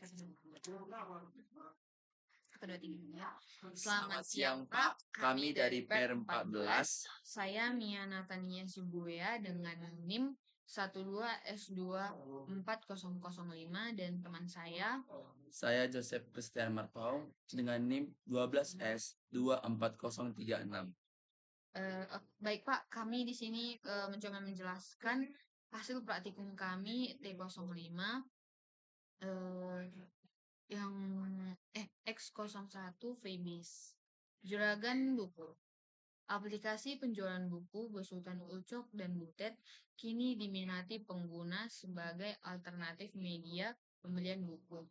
Satu, dua, tiga. Selamat siang Pak, kami dari PER 14. Saya Mia Natania Sibuya dengan NIM 12S24005 dan teman Saya Joseph Christian Marpau dengan NIM 12S24036. Baik Pak, kami di sini mencoba menjelaskan hasil praktikum kami T05 yang X01 Freebies. Juragan buku. Aplikasi penjualan buku besutan Ucok dan Butet kini diminati pengguna sebagai alternatif media pembelian buku.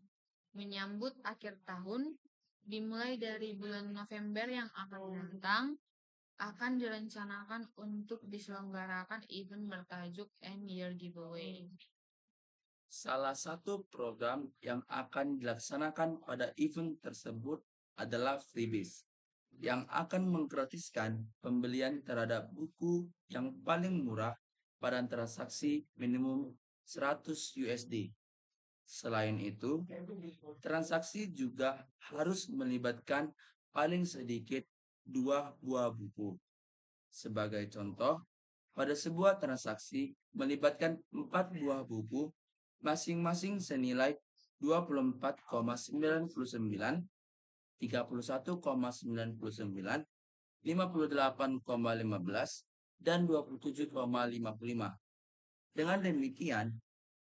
Menyambut akhir tahun, dimulai dari bulan November yang akan datang, akan direncanakan untuk diselenggarakan event bertajuk End Year Giveaway. Salah satu program yang akan dilaksanakan pada event tersebut adalah Freebies, yang akan menggratiskan pembelian terhadap buku yang paling murah pada transaksi minimum 100 USD. Selain itu, transaksi juga harus melibatkan paling sedikit 2 buah buku. Sebagai contoh, pada sebuah transaksi melibatkan 4 buah buku, masing-masing senilai 24,99, 31,99, 58,15, dan 27,55. Dengan demikian,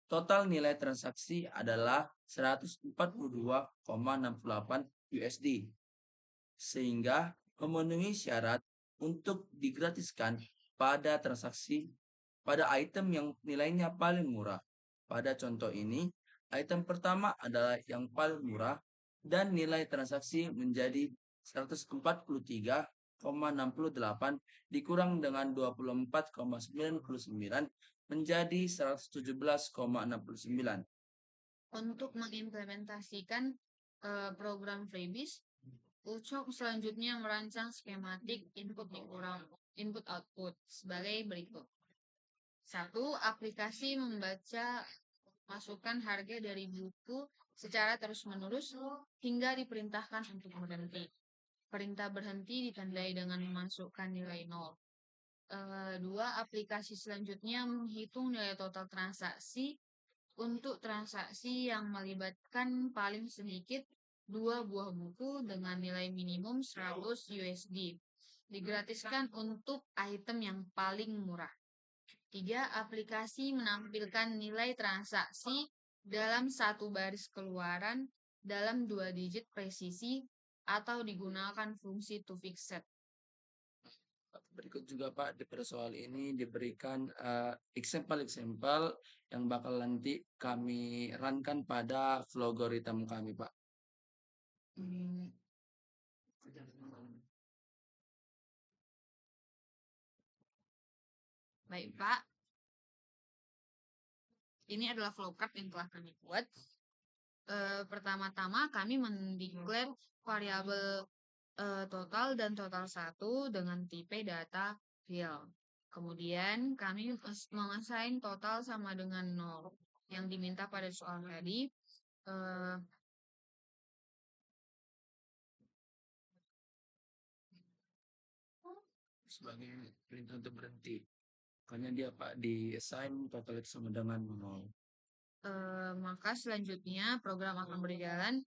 total nilai transaksi adalah 142,68 USD, sehingga memenuhi syarat untuk digratiskan pada transaksi pada item yang nilainya paling murah. Pada contoh ini, item pertama adalah yang paling murah dan nilai transaksi menjadi 143,68 dikurang dengan 24,99 menjadi 117,69. Untuk mengimplementasikan program Freebies, Ucok selanjutnya merancang skematik input dikurang input output sebagai berikut. 1. Aplikasi membaca masukan harga dari buku secara terus-menerus hingga diperintahkan untuk berhenti. Perintah berhenti ditandai dengan memasukkan nilai 0. 2. Aplikasi selanjutnya menghitung nilai total transaksi untuk transaksi yang melibatkan paling sedikit 2 buah buku dengan nilai minimum 100 USD. Digratiskan untuk item yang paling murah. 3. Aplikasi menampilkan nilai transaksi dalam satu baris keluaran dalam 2 digit presisi atau digunakan fungsi to fix set. Berikut juga Pak, di persoal ini diberikan example yang bakal nanti kami runkan pada algoritma kami Pak. Baik Pak, ini adalah flowchart yang telah kami buat. Pertama-tama kami mendeklar variabel total dan total 1 dengan tipe data real. Kemudian kami mengassign total sama dengan 0 yang diminta pada soal tadi. Sebagai perintah untuk berhenti. Karena dia Pak di assign total sama dengan 0. Maka selanjutnya program akan berjalan.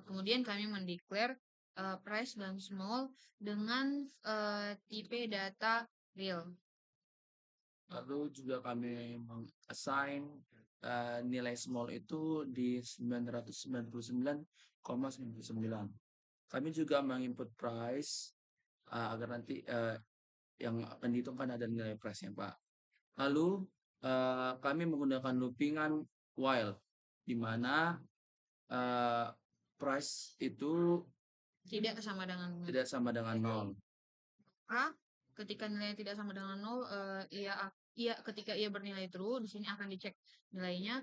Kemudian kami mendeklar price dan small dengan tipe data real. Lalu juga kami assign nilai small itu di 999,99. Kami juga menginput price agar nanti yang akan dihitungkan ada nilai price-nya Pak. Lalu kami menggunakan loopingan while, di mana price itu tidak sama dengan 0. Ketika nilai tidak sama dengan 0, ketika ia bernilai true, di sini akan dicek nilainya.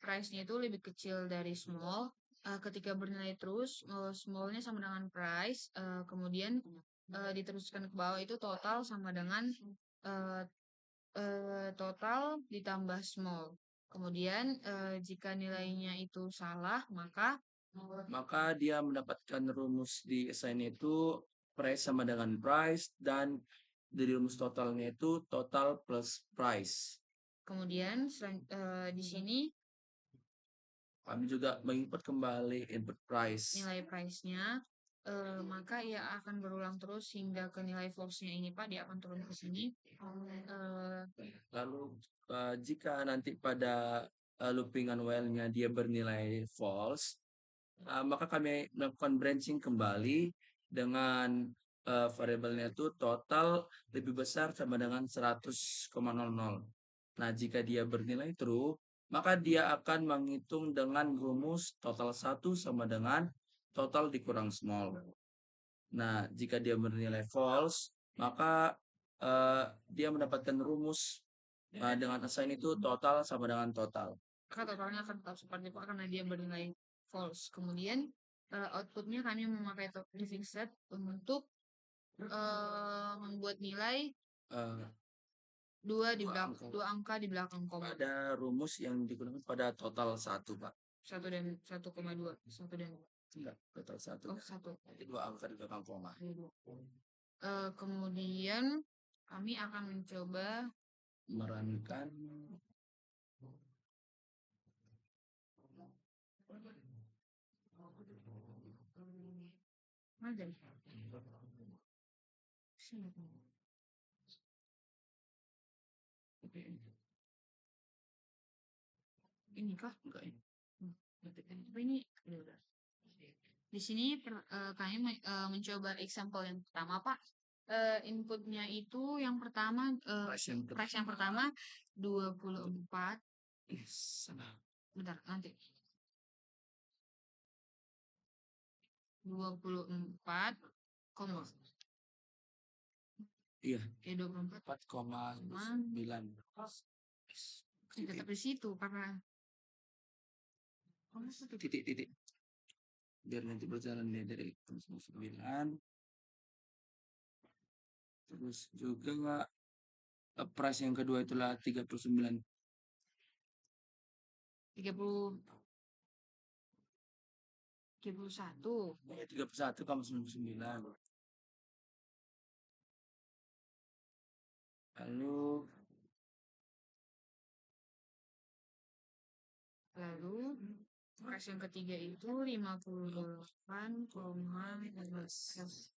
Price-nya itu lebih kecil dari small. Ketika bernilai true, small-nya sama dengan price. Kemudian diteruskan ke bawah itu total sama dengan total ditambah small. Kemudian jika nilainya itu salah, maka maka dia mendapatkan rumus di assign itu price sama dengan price, dan dari rumus totalnya itu total plus price. kemudian di sini Kami juga menginput kembali input price. nilai price-nya, maka ia akan berulang terus hingga ke nilai false-nya ini Pak, dia akan turun ke sini. Lalu jika nanti pada loopingan while-nya dia bernilai false, maka kami melakukan branching kembali dengan variabelnya itu total lebih besar sama dengan 100,00. Nah, jika dia bernilai true, maka dia akan menghitung dengan rumus total 1 sama dengan total dikurang small. Nah, jika dia bernilai false, maka dia mendapatkan rumus dengan assign itu total sama dengan total. Maka totalnya akan tetap seperti itu karena dia bernilai false. Kemudian outputnya kami memakai living set untuk membuat nilai Eh, dua angka. angka di belakang koma. Ada rumus yang digunakan pada total 1, Pak. 1 dan 1,2. 1 dan 2. Enggak, total 1. Oh, 1. Nanti 2 angka di belakang koma. Kemudian kami akan mencoba Merankan ada sini. Ini kah? enggak ini. Apa ini? Udah. Di sini kami mencoba example yang pertama, Pak. Inputnya itu yang pertama price yang pertama 24. Salah. Bentar, nanti. 24, Iya, 24 4,9. tetap di situ karena Titik. Biar nanti berjalan dari 9. Terus juga price yang kedua itulah 39. 30 31. 31,99. Lalu price yang ketiga itu 58,15.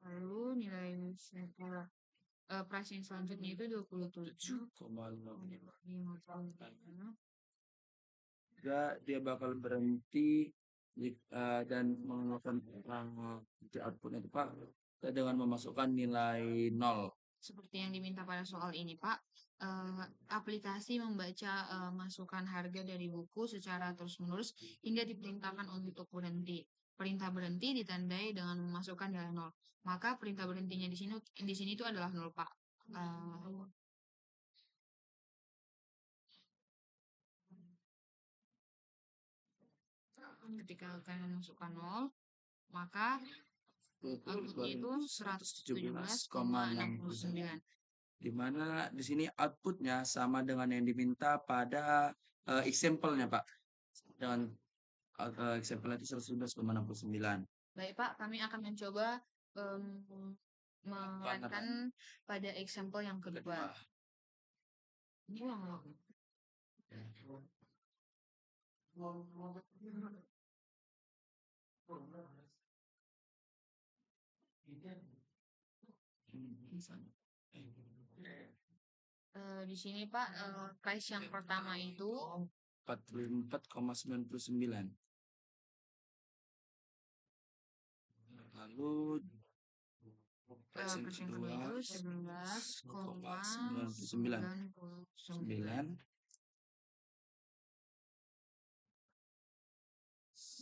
Lalu nilai price yang selanjutnya itu 27,5. juga dia bakal berhenti dan melakukan outputnya itu Pak dengan memasukkan nilai 0. Seperti yang diminta pada soal ini, Pak, aplikasi membaca masukan harga dari buku secara terus-menerus hingga diperintahkan untuk berhenti. Perintah berhenti ditandai dengan memasukkan nilai 0. Maka perintah berhentinya di sini itu adalah 0, Pak. Ketika kalian memasukkan 0, maka outputnya itu 117,69. Di mana di sini outputnya sama dengan yang diminta pada example-nya, Pak. Dengan example itu 117,69. Baik, Pak, kami akan mencoba menerapkan pada example yang kedua. Di sini Pak, price yang pertama itu 44,99. Lalu price yang kedua itu 11,99.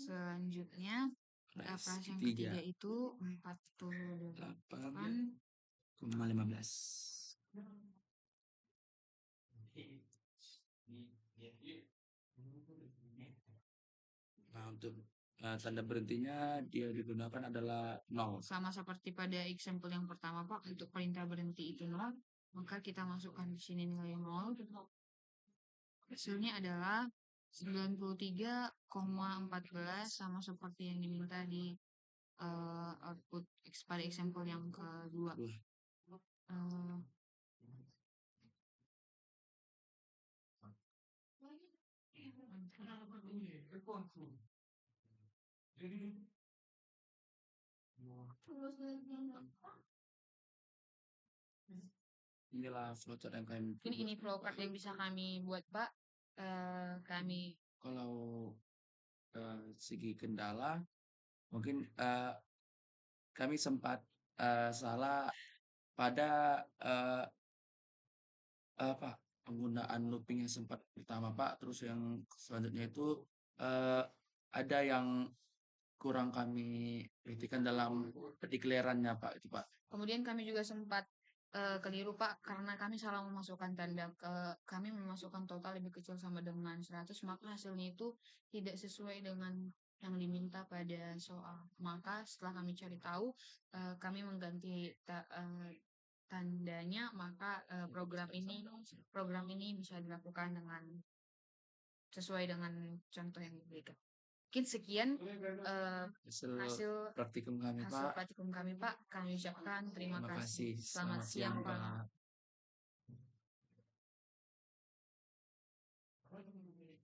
Selanjutnya price yang ketiga itu 48,15. Nah, untuk tanda berhentinya dia digunakan adalah 0. Sama seperti pada example yang pertama, Pak, untuk perintah berhenti itu 0. Maka kita masukkan di sini nilai 0. Hasilnya adalah 93,14 sama seperti yang diminta di output pada example yang kedua. Eh, Inilah flowchart yang kami ini flowchart yang bisa kami buat, Pak. Kami kalau segi kendala mungkin kami sempat salah pada apa penggunaan looping yang sempat pertama Pak, terus yang selanjutnya itu ada yang kurang kami perhatikan dalam pendeklerannya Pak itu Pak. kemudian kami juga sempat keliru Pak karena kami salah memasukkan tanda kami memasukkan total lebih kecil sama dengan 100, maka hasilnya itu tidak sesuai dengan yang diminta pada soal. Maka setelah kami cari tahu, kami mengganti tandanya, maka program ini bisa dilakukan dengan sesuai dengan contoh yang diberikan. Mungkin sekian hasil praktikum kami hasil Pak. praktikum kami Pak. Kami ucapkan terima Terima kasih. kasih. Selamat siang Pak.